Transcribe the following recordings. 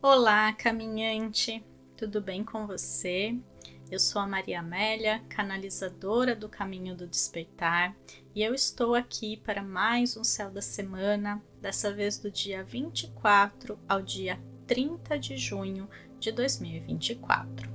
Olá, caminhante, tudo bem com você? Eu sou a Maria Amélia, canalizadora do Caminho do Despertar, e eu estou aqui para mais um Céu da Semana, dessa vez do dia 24 ao dia 30 de junho de 2024.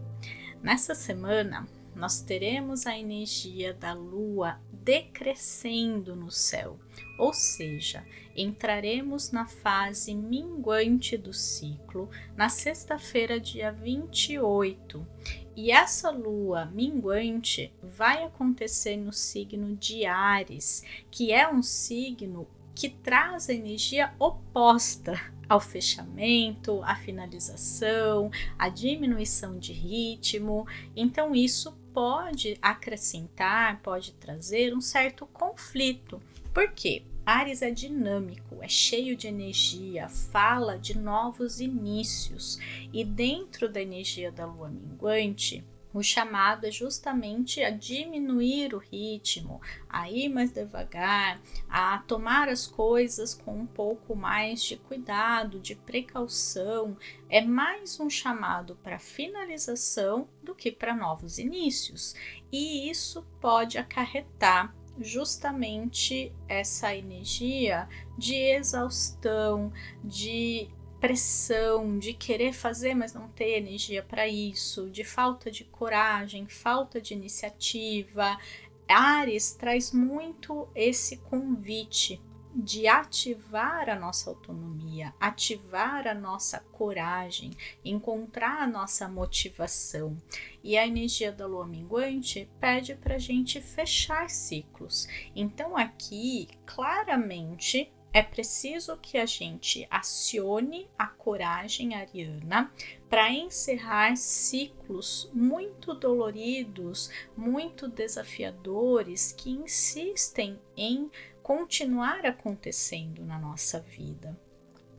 Nessa semana, nós teremos a energia da Lua decrescendo no céu, ou seja, entraremos na fase minguante do ciclo na sexta-feira, dia 28. E essa lua minguante vai acontecer no signo de Áries, que é um signo que traz a energia oposta ao fechamento, à finalização, à diminuição de ritmo. Então isso pode acrescentar, pode trazer um certo conflito. Por quê? Áries é dinâmico, é cheio de energia, fala de novos inícios, e dentro da energia da lua minguante, o chamado é justamente a diminuir o ritmo, a ir mais devagar, a tomar as coisas com um pouco mais de cuidado, de precaução. É mais um chamado para finalização do que para novos inícios. E isso pode acarretar justamente essa energia de exaustão, de pressão, de querer fazer, mas não ter energia para isso, de falta de coragem, falta de iniciativa. Áries traz muito esse convite de ativar a nossa autonomia, ativar a nossa coragem, encontrar a nossa motivação. E a energia da lua minguante pede para a gente fechar ciclos. Então aqui, claramente, é preciso que a gente acione a coragem ariana para encerrar ciclos muito doloridos, muito desafiadores, que insistem em continuar acontecendo na nossa vida.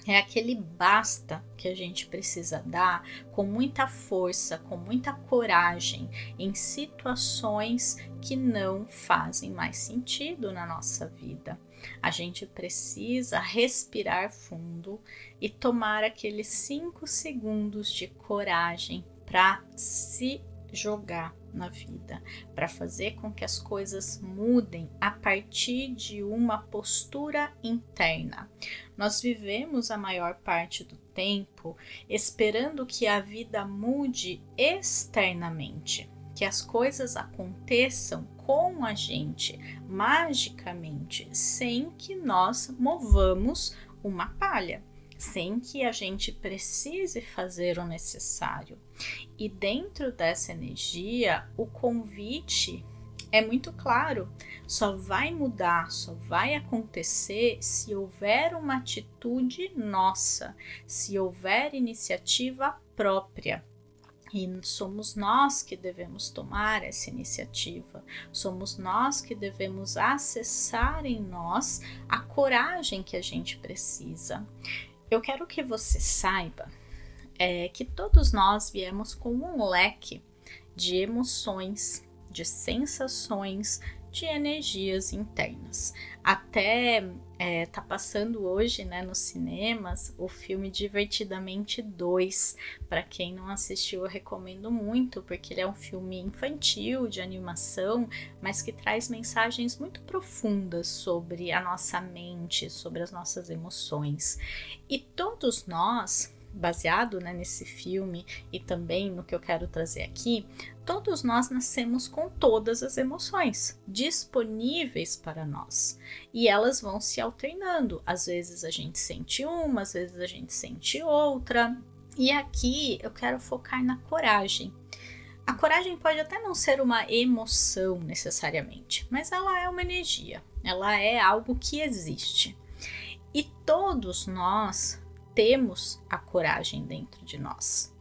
É aquele basta que a gente precisa dar com muita força, com muita coragem em situações que não fazem mais sentido na nossa vida. A gente precisa respirar fundo e tomar aqueles 5 segundos de coragem para se jogar na vida, para fazer com que as coisas mudem a partir de uma postura interna. Nós vivemos a maior parte do tempo esperando que a vida mude externamente, que as coisas aconteçam com a gente magicamente, sem que nós movamos uma palha, sem que a gente precise fazer o necessário. E dentro dessa energia, o convite é muito claro, só vai mudar, só vai acontecer se houver uma atitude nossa, se houver iniciativa própria. E somos nós que devemos tomar essa iniciativa, somos nós que devemos acessar em nós a coragem que a gente precisa. Eu quero que você saiba que todos nós viemos com um leque de emoções, de sensações, de energias internas. Até tá passando hoje, né, nos cinemas, o filme Divertidamente 2. Para quem não assistiu, eu recomendo muito, porque ele é um filme infantil, de animação, mas que traz mensagens muito profundas sobre a nossa mente, sobre as nossas emoções. E todos nós, baseado, né, nesse filme e também no que eu quero trazer aqui, todos nós nascemos com todas as emoções disponíveis para nós e elas vão se alternando. Às vezes a gente sente uma, às vezes a gente sente outra. E aqui eu quero focar na coragem. A coragem pode até não ser uma emoção necessariamente, mas ela é uma energia, ela é algo que existe. E todos nós temos a coragem dentro de nós.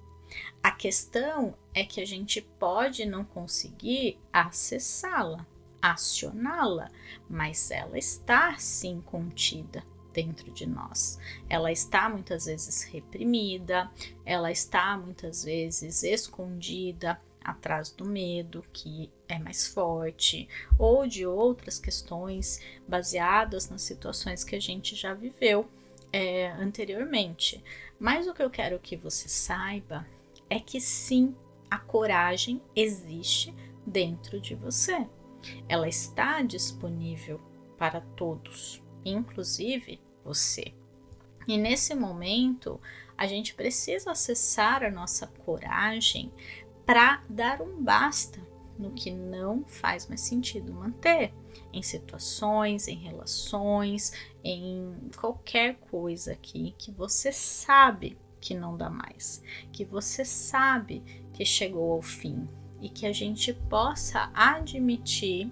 A questão é que a gente pode não conseguir acessá-la, acioná-la, mas ela está sim contida dentro de nós. Ela está muitas vezes reprimida, ela está muitas vezes escondida atrás do medo, que é mais forte, ou de outras questões baseadas nas situações que a gente já viveu anteriormente. Mas o que eu quero que você saiba é que sim, a coragem existe dentro de você. Ela está disponível para todos, inclusive você. E nesse momento, a gente precisa acessar a nossa coragem para dar um basta no que não faz mais sentido manter, em situações, em relações, em qualquer coisa aqui que você sabe que não dá mais, que você sabe que chegou ao fim e que a gente possa admitir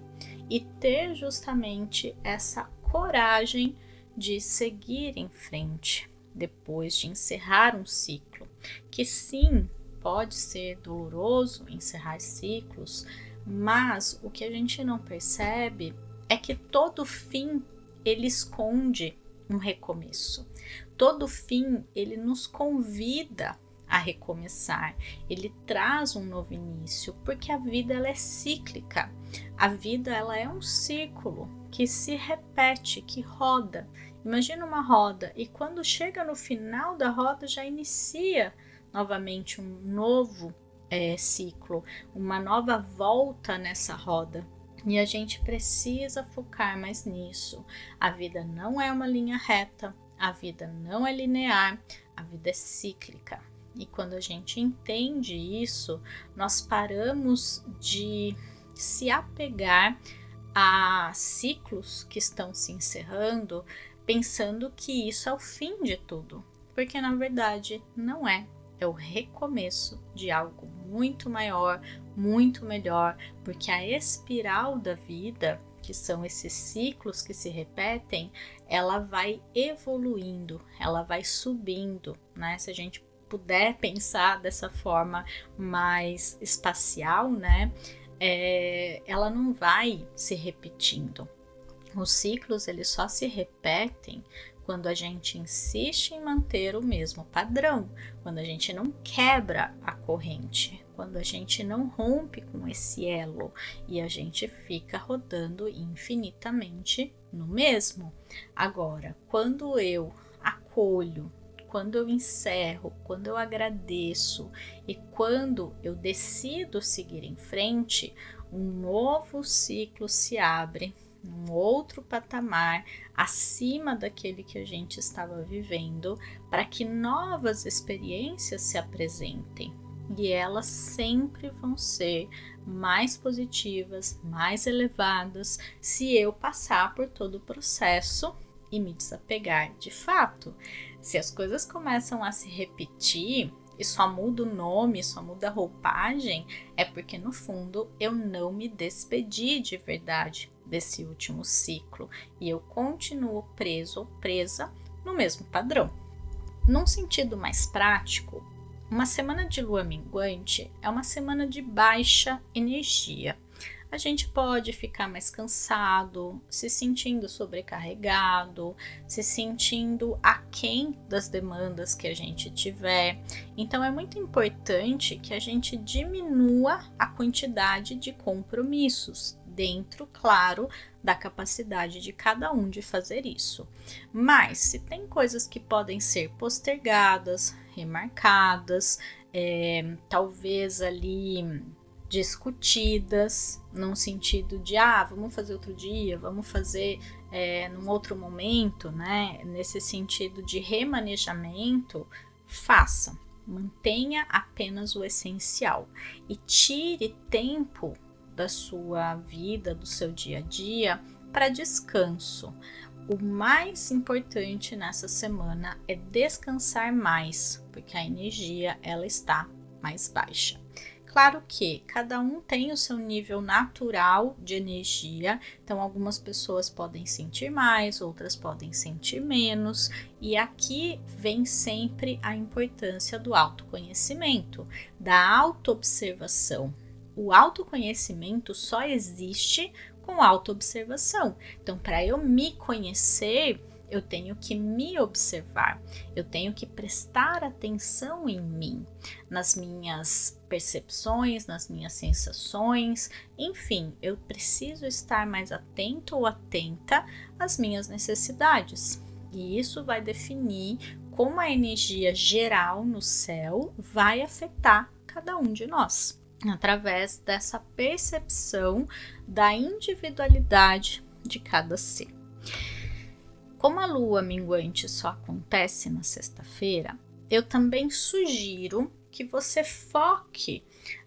e ter justamente essa coragem de seguir em frente depois de encerrar um ciclo, que sim, pode ser doloroso encerrar ciclos, mas o que a gente não percebe é que todo fim ele esconde um recomeço. Todo fim ele nos convida a recomeçar, ele traz um novo início, porque a vida ela é cíclica. A vida ela é um círculo que se repete, que roda. Imagina uma roda e quando chega no final da roda já inicia novamente um novo ciclo, uma nova volta nessa roda. E a gente precisa focar mais nisso. A vida não é uma linha reta, a vida não é linear, a vida é cíclica. E quando a gente entende isso, nós paramos de se apegar a ciclos que estão se encerrando, pensando que isso é o fim de tudo, porque na verdade não é. É o recomeço de algo muito maior, muito melhor, porque a espiral da vida, que são esses ciclos que se repetem, ela vai evoluindo, ela vai subindo, né? Se a gente puder pensar dessa forma mais espacial, né? Ela não vai se repetindo. Os ciclos eles só se repetem quando a gente insiste em manter o mesmo padrão, quando a gente não quebra a corrente, quando a gente não rompe com esse elo e a gente fica rodando infinitamente no mesmo. Agora, quando eu acolho, quando eu encerro, quando eu agradeço e quando eu decido seguir em frente, um novo ciclo se abre, um outro patamar acima daquele que a gente estava vivendo, para que novas experiências se apresentem. E elas sempre vão ser mais positivas, mais elevadas, se eu passar por todo o processo e me desapegar de fato. Se as coisas começam a se repetir e só muda o nome, só muda a roupagem, é porque no fundo eu não me despedi de verdade desse último ciclo e eu continuo preso ou presa no mesmo padrão. Num sentido mais prático, uma semana de lua minguante é uma semana de baixa energia. A gente pode ficar mais cansado, se sentindo sobrecarregado, se sentindo aquém das demandas que a gente tiver. Então é muito importante que a gente diminua a quantidade de compromissos, dentro, claro, da capacidade de cada um de fazer isso. Mas se tem coisas que podem ser postergadas, remarcadas, talvez ali discutidas, num sentido de vamos fazer outro dia, vamos fazer num outro momento, né? Nesse sentido de remanejamento, faça. Mantenha apenas o essencial e tire tempo da sua vida, do seu dia a dia, para descanso. O mais importante nessa semana é descansar mais, porque a energia ela está mais baixa. Claro que cada um tem o seu nível natural de energia, então algumas pessoas podem sentir mais, outras podem sentir menos, e aqui vem sempre a importância do autoconhecimento, da autoobservação. O autoconhecimento só existe com autoobservação. Então, para eu me conhecer, eu tenho que me observar, eu tenho que prestar atenção em mim, nas minhas percepções, nas minhas sensações, enfim, eu preciso estar mais atento ou atenta às minhas necessidades. E isso vai definir como a energia geral no céu vai afetar cada um de nós, através dessa percepção da individualidade de cada ser. Como a lua minguante só acontece na sexta-feira, eu também sugiro que você foque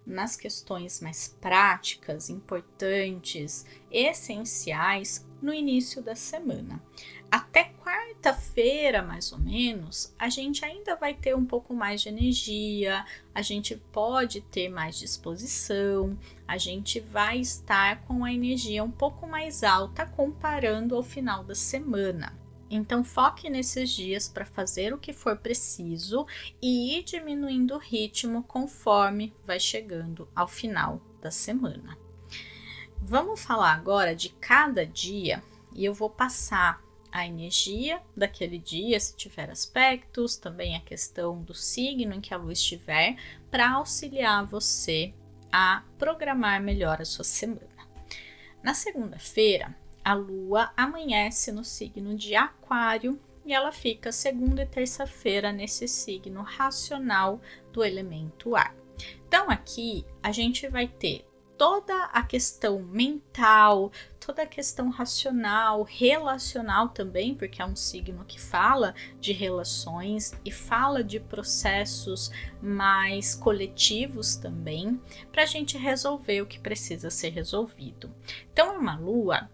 nas questões mais práticas, importantes, essenciais no início da semana. Até quarta-feira, mais ou menos, a gente ainda vai ter um pouco mais de energia, a gente pode ter mais disposição, a gente vai estar com a energia um pouco mais alta comparando ao final da semana. Então, foque nesses dias para fazer o que for preciso e ir diminuindo o ritmo conforme vai chegando ao final da semana. Vamos falar agora de cada dia e eu vou passar a energia daquele dia, se tiver aspectos, também a questão do signo em que a lua estiver, para auxiliar você a programar melhor a sua semana. Na segunda-feira, a lua amanhece no signo de Aquário e ela fica segunda e terça-feira nesse signo racional do elemento ar. Então aqui a gente vai ter toda a questão mental, toda a questão racional, relacional também, porque é um signo que fala de relações e fala de processos mais coletivos também, para a gente resolver o que precisa ser resolvido. Então é uma lua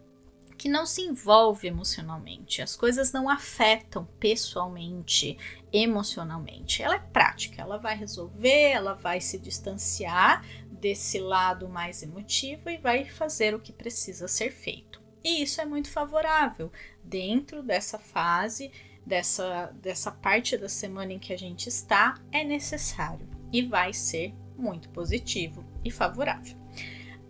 que não se envolve emocionalmente, as coisas não afetam pessoalmente, emocionalmente. Ela é prática, ela vai resolver, ela vai se distanciar desse lado mais emotivo e vai fazer o que precisa ser feito. E isso é muito favorável dentro dessa fase, dessa parte da semana em que a gente está, é necessário e vai ser muito positivo e favorável.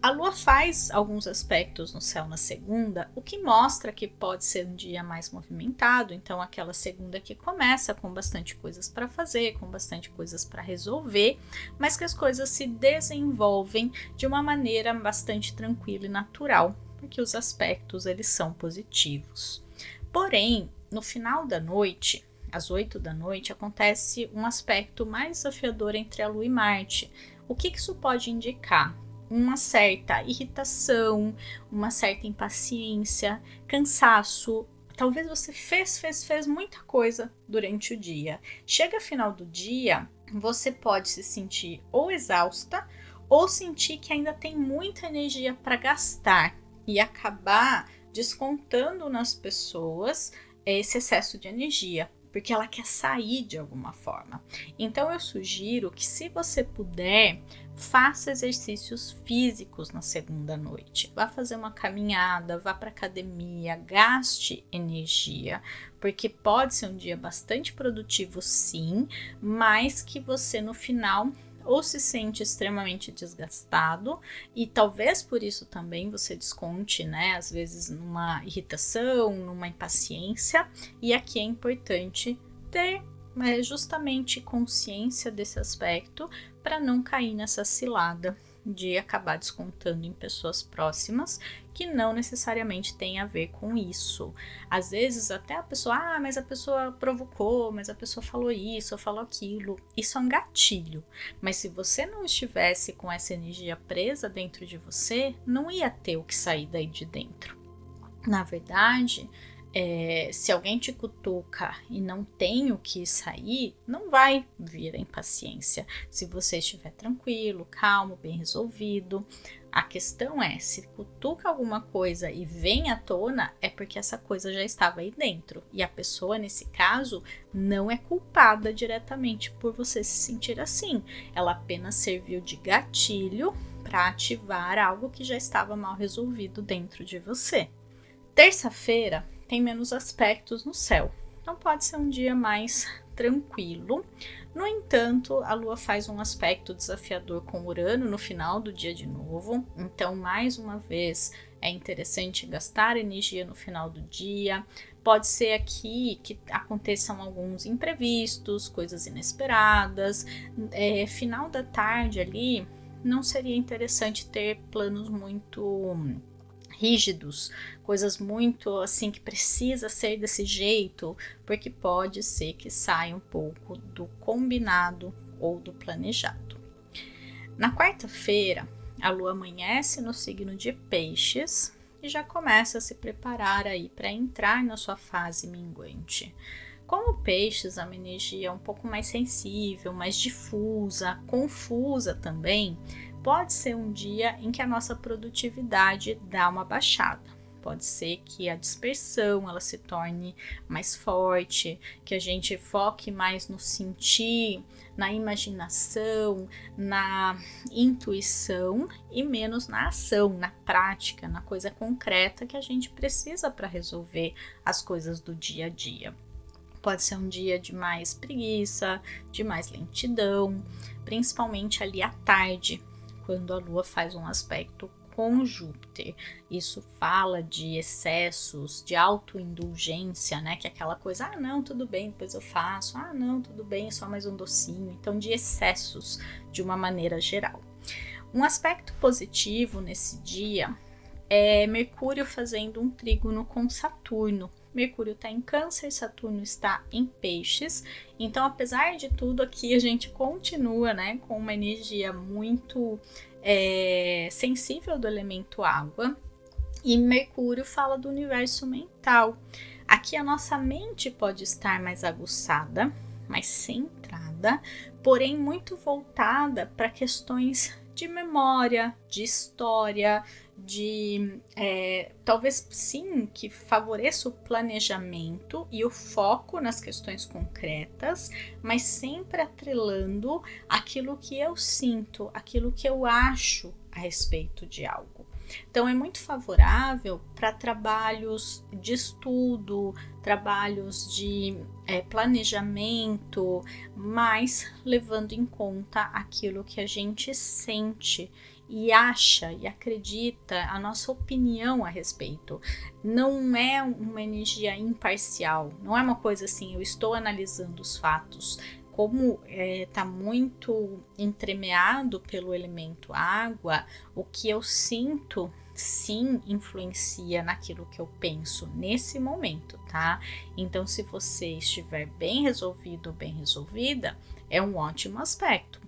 A lua faz alguns aspectos no céu na segunda, o que mostra que pode ser um dia mais movimentado, então aquela segunda que começa com bastante coisas para fazer, com bastante coisas para resolver, mas que as coisas se desenvolvem de uma maneira bastante tranquila e natural, porque os aspectos eles são positivos. Porém, no final da noite, às 8 da noite, acontece um aspecto mais desafiador entre a lua e Marte. O que isso pode indicar? Uma certa irritação, uma certa impaciência, cansaço. Talvez você fez muita coisa durante o dia. Chega final do dia, você pode se sentir ou exausta ou sentir que ainda tem muita energia para gastar e acabar descontando nas pessoas esse excesso de energia, porque ela quer sair de alguma forma. Então eu sugiro que, se você puder, faça exercícios físicos na segunda noite. Vá fazer uma caminhada, vá para academia, gaste energia, porque pode ser um dia bastante produtivo sim, mas que você no final ou se sente extremamente desgastado e talvez por isso também você desconte, né, às vezes numa irritação, numa impaciência, e aqui é importante ter justamente consciência desse aspecto para não cair nessa cilada de acabar descontando em pessoas próximas que não necessariamente tem a ver com isso. Às vezes até a pessoa, mas a pessoa provocou, mas a pessoa falou isso, ou falou aquilo. Isso é um gatilho. Mas se você não estivesse com essa energia presa dentro de você, não ia ter o que sair daí de dentro. Na verdade, se alguém te cutuca e não tem o que sair, não vai vir a impaciência. Se você estiver tranquilo, calmo, bem resolvido. A questão é, se cutuca alguma coisa e vem à tona, é porque essa coisa já estava aí dentro. E a pessoa, nesse caso, não é culpada diretamente por você se sentir assim. Ela apenas serviu de gatilho para ativar algo que já estava mal resolvido dentro de você. Terça-feira tem menos aspectos no céu, então pode ser um dia mais tranquilo. No entanto, a lua faz um aspecto desafiador com Urano no final do dia de novo, então mais uma vez é interessante gastar energia no final do dia. Pode ser aqui que aconteçam alguns imprevistos, coisas inesperadas. Final da tarde ali, não seria interessante ter planos muito rígidos, coisas muito assim que precisa ser desse jeito, porque pode ser que saia um pouco do combinado ou do planejado. Na quarta-feira, a lua amanhece no signo de Peixes e já começa a se preparar aí para entrar na sua fase minguante. Como Peixes é uma energia um pouco mais sensível, mais difusa, confusa também, pode ser um dia em que a nossa produtividade dá uma baixada. Pode ser que a dispersão ela se torne mais forte, que a gente foque mais no sentir, na imaginação, na intuição e menos na ação, na prática, na coisa concreta que a gente precisa para resolver as coisas do dia a dia. Pode ser um dia de mais preguiça, de mais lentidão, principalmente ali à tarde, quando a lua faz um aspecto com Júpiter. Isso fala de excessos, de autoindulgência, né? Que é aquela coisa, não, tudo bem, depois eu faço, não, tudo bem, só mais um docinho. Então, de excessos, de uma maneira geral. Um aspecto positivo nesse dia é Mercúrio fazendo um trígono com Saturno. Mercúrio está em Câncer, Saturno está em Peixes, então apesar de tudo aqui a gente continua, né, com uma energia muito sensível do elemento água, e Mercúrio fala do universo mental. Aqui a nossa mente pode estar mais aguçada, mais centrada, porém muito voltada para questões de memória, de história, de talvez sim que favoreça o planejamento e o foco nas questões concretas, mas sempre atrelando aquilo que eu sinto, aquilo que eu acho a respeito de algo. Então é muito favorável para trabalhos de estudo, trabalhos de planejamento, mas levando em conta aquilo que a gente sente e acha e acredita, a nossa opinião a respeito. Não é uma energia imparcial, não é uma coisa assim, eu estou analisando os fatos. Como está muito entremeado pelo elemento água, o que eu sinto sim influencia naquilo que eu penso nesse momento, tá? Então, se você estiver bem resolvido ou bem resolvida, é um ótimo aspecto.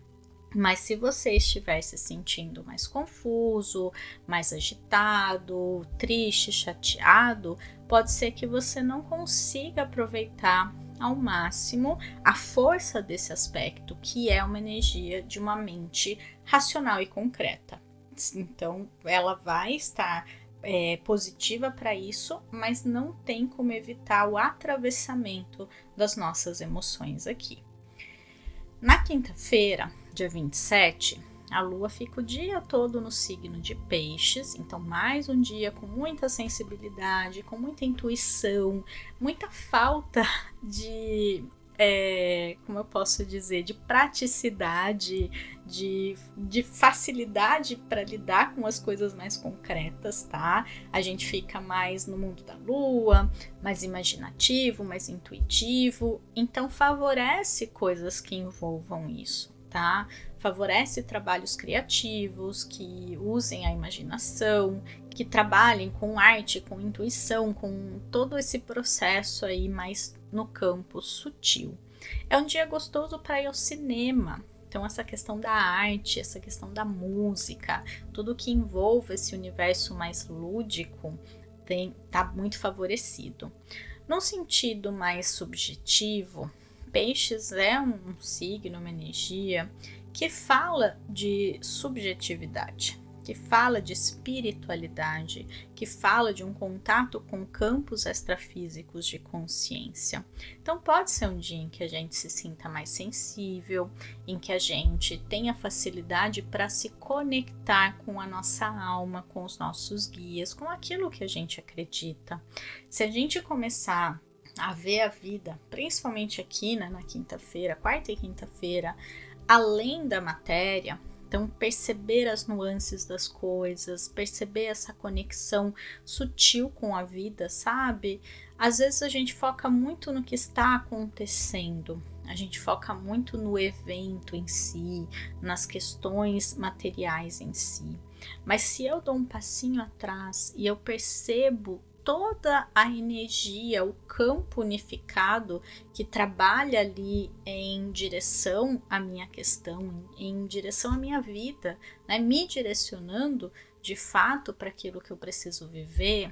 Mas se você estiver se sentindo mais confuso, mais agitado, triste, chateado, pode ser que você não consiga aproveitar ao máximo a força desse aspecto, que é uma energia de uma mente racional e concreta. Então, ela vai estar positiva para isso, mas não tem como evitar o atravessamento das nossas emoções aqui. Na quinta-feira, dia 27, a lua fica o dia todo no signo de Peixes, então mais um dia com muita sensibilidade, com muita intuição, muita falta de, como eu posso dizer, de praticidade, de facilidade para lidar com as coisas mais concretas, tá? A gente fica mais no mundo da lua, mais imaginativo, mais intuitivo, então favorece coisas que envolvam isso, tá? Favorece trabalhos criativos, que usem a imaginação, que trabalhem com arte, com intuição, com todo esse processo aí mais no campo sutil. É um dia gostoso para ir ao cinema. Então, essa questão da arte, essa questão da música, tudo que envolve esse universo mais lúdico tá muito favorecido. Num sentido mais subjetivo, Peixes é um signo, uma energia que fala de subjetividade, que fala de espiritualidade, que fala de um contato com campos extrafísicos de consciência. Então pode ser um dia em que a gente se sinta mais sensível, em que a gente tenha facilidade para se conectar com a nossa alma, com os nossos guias, com aquilo que a gente acredita. Se a gente começar a ver a vida, principalmente aqui, né, na quinta-feira, quarta e quinta-feira, além da matéria, então perceber as nuances das coisas, perceber essa conexão sutil com a vida, sabe? Às vezes a gente foca muito no que está acontecendo, a gente foca muito no evento em si, nas questões materiais em si. Mas se eu dou um passinho atrás e eu percebo toda a energia, o campo unificado que trabalha ali em direção à minha questão, em direção à minha vida, né? Me direcionando de fato para aquilo que eu preciso viver,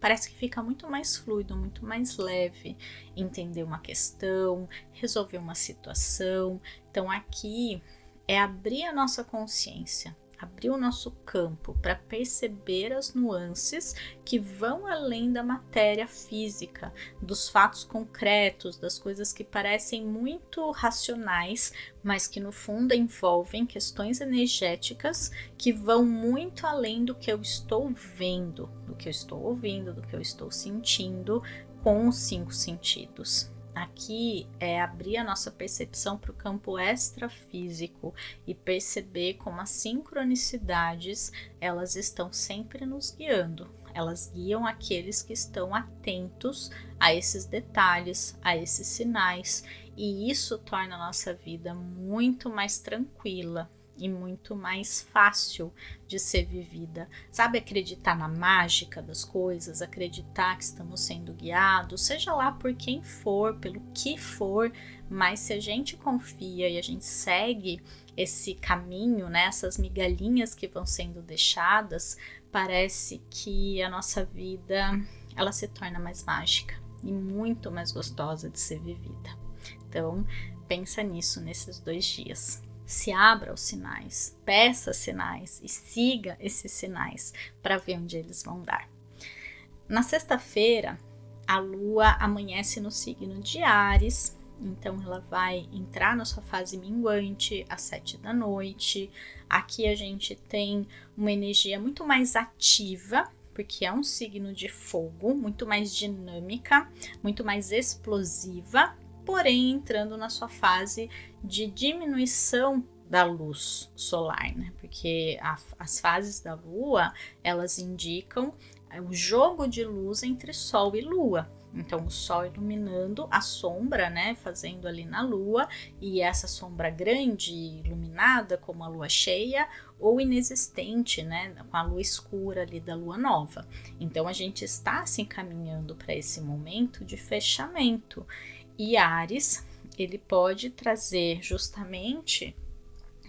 parece que fica muito mais fluido, muito mais leve entender uma questão, resolver uma situação. Então aqui é abrir a nossa consciência, abrir o nosso campo para perceber as nuances que vão além da matéria física, dos fatos concretos, das coisas que parecem muito racionais, mas que no fundo envolvem questões energéticas que vão muito além do que eu estou vendo, do que eu estou ouvindo, do que eu estou sentindo com os 5 sentidos. Aqui é abrir a nossa percepção para o campo extrafísico e perceber como as sincronicidades, elas estão sempre nos guiando. Elas guiam aqueles que estão atentos a esses detalhes, a esses sinais, e isso torna a nossa vida muito mais tranquila e muito mais fácil de ser vivida. Sabe, acreditar na mágica das coisas, acreditar que estamos sendo guiados, seja lá por quem for, pelo que for, mas se a gente confia e a gente segue esse caminho, né, essas migalhinhas que vão sendo deixadas, parece que a nossa vida, ela se torna mais mágica e muito mais gostosa de ser vivida. Então, pensa nisso nesses 2 dias. Se abra aos sinais, peça sinais e siga esses sinais para ver onde eles vão dar. Na sexta-feira, a Lua amanhece no signo de Áries, então ela vai entrar na sua fase minguante às 7 da noite. Aqui a gente tem uma energia muito mais ativa, porque é um signo de fogo, muito mais dinâmica, muito mais explosiva, porém entrando na sua fase de diminuição da luz solar, né? Porque as fases da Lua, elas indicam o jogo de luz entre Sol e Lua. Então, o Sol iluminando a sombra, né? Fazendo ali na Lua, e essa sombra grande, iluminada, como a Lua cheia, ou inexistente, né? Com a lua escura ali da Lua nova. Então, a gente está se encaminhando para esse momento de fechamento. E Áries, ele pode trazer justamente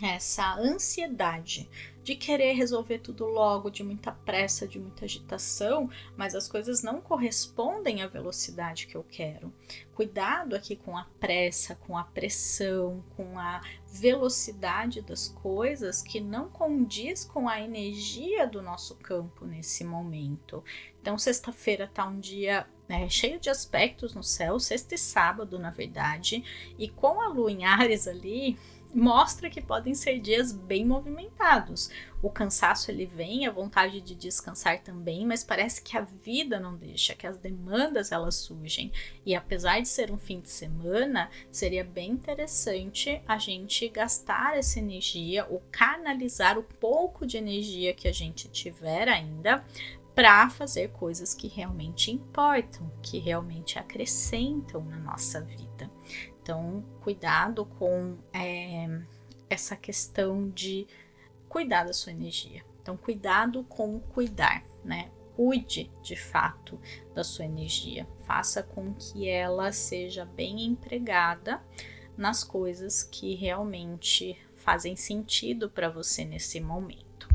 essa ansiedade de querer resolver tudo logo, de muita pressa, de muita agitação, mas as coisas não correspondem à velocidade que eu quero. Cuidado aqui com a pressa, com a pressão, com a velocidade das coisas que não condiz com a energia do nosso campo nesse momento. Então, sexta-feira tá um dia cheio de aspectos no céu, sexta e sábado, na verdade, e com a Lua em Áries ali, mostra que podem ser dias bem movimentados. O cansaço ele vem, a vontade de descansar também, mas parece que a vida não deixa, que as demandas elas surgem. E apesar de ser um fim de semana, seria bem interessante a gente gastar essa energia ou canalizar o pouco de energia que a gente tiver ainda para fazer coisas que realmente importam, que realmente acrescentam na nossa vida. Então, cuidado com essa questão de cuidar da sua energia. Então, cuidado com cuidar, né? Cuide de fato da sua energia. Faça com que ela seja bem empregada nas coisas que realmente fazem sentido para você nesse momento.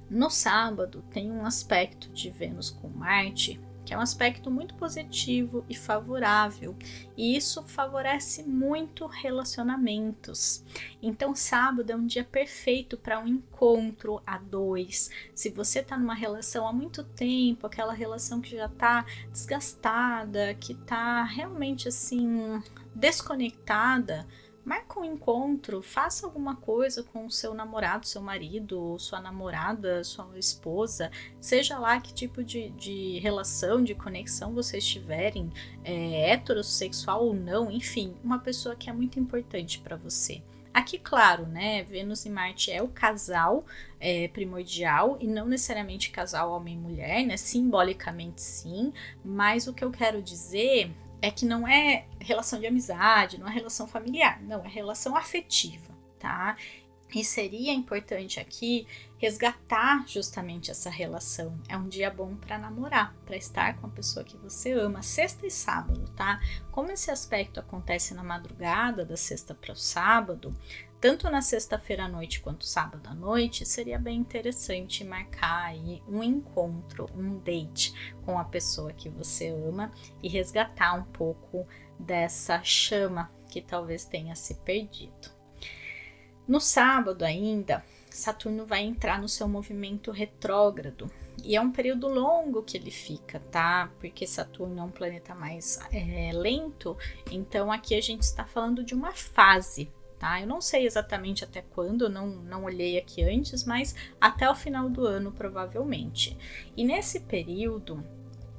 No sábado, tem um aspecto de Vênus com Marte, que é um aspecto muito positivo e favorável, e isso favorece muito relacionamentos. Então, sábado é um dia perfeito para um encontro a 2. Se você está numa relação há muito tempo, aquela relação que já está desgastada, que está realmente assim desconectada, marca um encontro, faça alguma coisa com o seu namorado, seu marido, sua namorada, sua esposa, seja lá que tipo de relação, de conexão vocês tiverem, heterossexual ou não, enfim, uma pessoa que é muito importante para você. Aqui, claro, né, Vênus e Marte é o casal primordial e não necessariamente casal homem e mulher, né, simbolicamente sim, mas o que eu quero dizer é que não é relação de amizade, não é relação familiar, não, é relação afetiva, tá? E seria importante aqui resgatar justamente essa relação. É um dia bom para namorar, para estar com a pessoa que você ama, sexta e sábado, tá? Como esse aspecto acontece na madrugada da sexta para o sábado, tanto na sexta-feira à noite quanto sábado à noite, seria bem interessante marcar aí um encontro, um date com a pessoa que você ama e resgatar um pouco dessa chama que talvez tenha se perdido. No sábado ainda, Saturno vai entrar no seu movimento retrógrado e é um período longo que ele fica, tá? Porque Saturno é um planeta mais lento, então aqui a gente está falando de uma fase, tá? Eu não sei exatamente até quando, não olhei aqui antes, mas até o final do ano provavelmente. E nesse período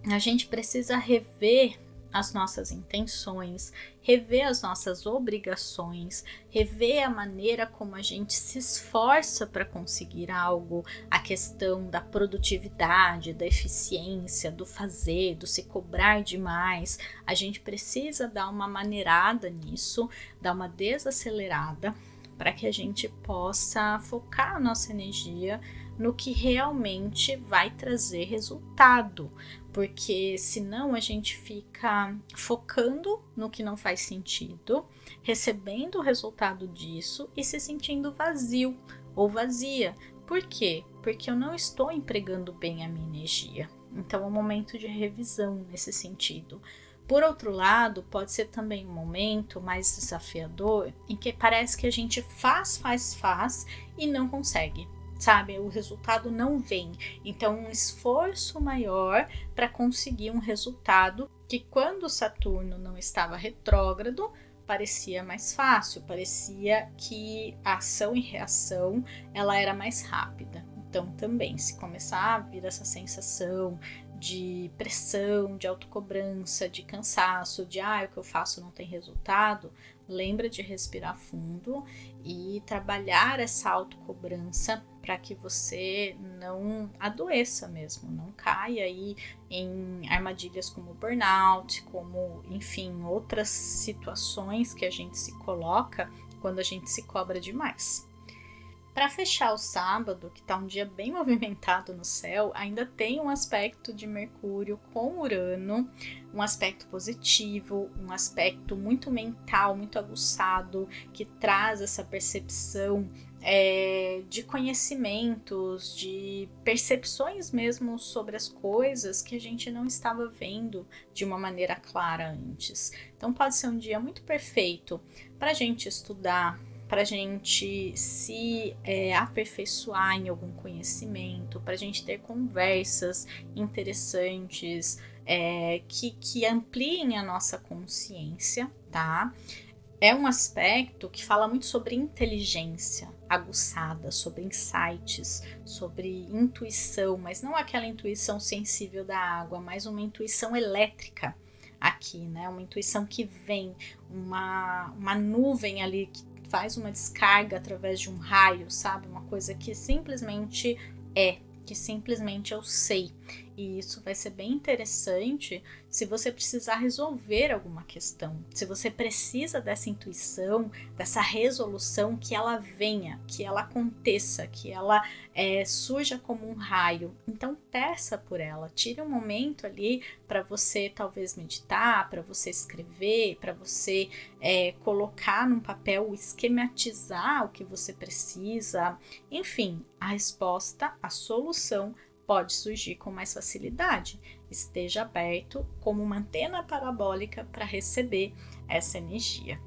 a gente precisa rever as nossas intenções, rever as nossas obrigações, rever a maneira como a gente se esforça para conseguir algo, a questão da produtividade, da eficiência, do fazer, do se cobrar demais. A gente precisa dar uma maneirada nisso, dar uma desacelerada para que a gente possa focar a nossa energia no que realmente vai trazer resultado, porque senão a gente fica focando no que não faz sentido, recebendo o resultado disso e se sentindo vazio ou vazia. Por quê? Porque eu não estou empregando bem a minha energia. Então é um momento de revisão nesse sentido. Por outro lado, pode ser também um momento mais desafiador em que parece que a gente faz e não consegue. Sabe, o resultado não vem. Então, um esforço maior para conseguir um resultado que, quando Saturno não estava retrógrado, parecia mais fácil, parecia que a ação e reação ela era mais rápida. Então, também, se começar a vir essa sensação de pressão, de autocobrança, de cansaço, de o que eu faço não tem resultado, lembra de respirar fundo e trabalhar essa autocobrança para que você não adoeça mesmo, não caia aí em armadilhas como burnout, como, enfim, outras situações que a gente se coloca quando a gente se cobra demais. Para fechar o sábado, que está um dia bem movimentado no céu, ainda tem um aspecto de Mercúrio com Urano, um aspecto positivo, um aspecto muito mental, muito aguçado, que traz essa percepção de conhecimentos, de percepções mesmo sobre as coisas que a gente não estava vendo de uma maneira clara antes. Então pode ser um dia muito perfeito para a gente estudar, para a gente se aperfeiçoar em algum conhecimento, para a gente ter conversas interessantes que ampliem a nossa consciência, tá? É um aspecto que fala muito sobre inteligência aguçada, sobre insights, sobre intuição, mas não aquela intuição sensível da água, mas uma intuição elétrica aqui, né? Uma intuição que vem, uma nuvem ali que faz uma descarga através de um raio, sabe? Uma coisa que simplesmente que simplesmente eu sei. E isso vai ser bem interessante se você precisar resolver alguma questão, se você precisa dessa intuição, dessa resolução, que ela venha, que ela aconteça, que ela surja como um raio. Então peça por ela, tire um momento ali para você talvez meditar, para você escrever, para você colocar num papel, esquematizar o que você precisa. Enfim, a resposta, a solução pode surgir com mais facilidade. Esteja aberto como uma antena parabólica para receber essa energia.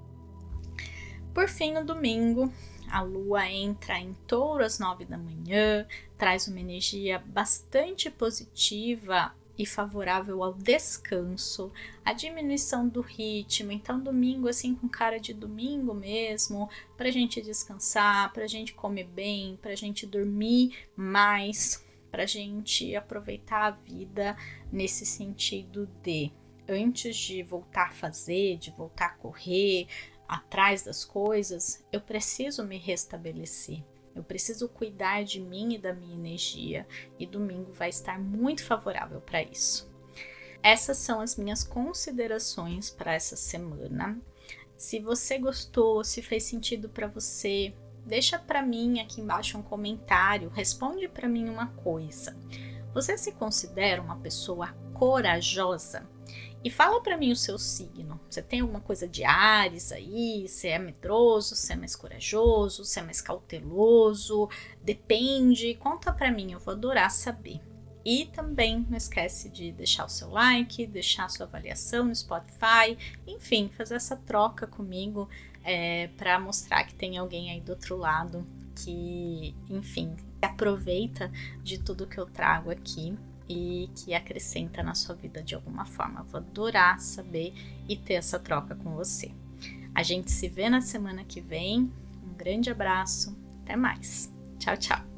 Por fim, no domingo, a Lua entra em Touro às 9 da manhã, traz uma energia bastante positiva e favorável ao descanso, a diminuição do ritmo. Então, domingo, assim, com cara de domingo mesmo, pra gente descansar, pra gente comer bem, pra gente dormir mais, pra gente aproveitar a vida nesse sentido de, antes de voltar a fazer, de voltar a correr atrás das coisas, eu preciso me restabelecer. Eu preciso cuidar de mim e da minha energia, e domingo vai estar muito favorável para isso. Essas são as minhas considerações para essa semana. Se você gostou, se fez sentido para você, deixa para mim aqui embaixo um comentário, responde para mim uma coisa. Você se considera uma pessoa corajosa? E fala para mim o seu signo. Você tem alguma coisa de Áries aí? Você é medroso? Você é mais corajoso? Você é mais cauteloso? Depende. Conta para mim, eu vou adorar saber. E também não esquece de deixar o seu like, deixar a sua avaliação no Spotify, enfim, fazer essa troca comigo para mostrar que tem alguém aí do outro lado que, enfim, aproveita de tudo que eu trago aqui e que acrescenta na sua vida de alguma forma. Eu vou adorar saber e ter essa troca com você. A gente se vê na semana que vem. Um grande abraço, até mais. Tchau, tchau.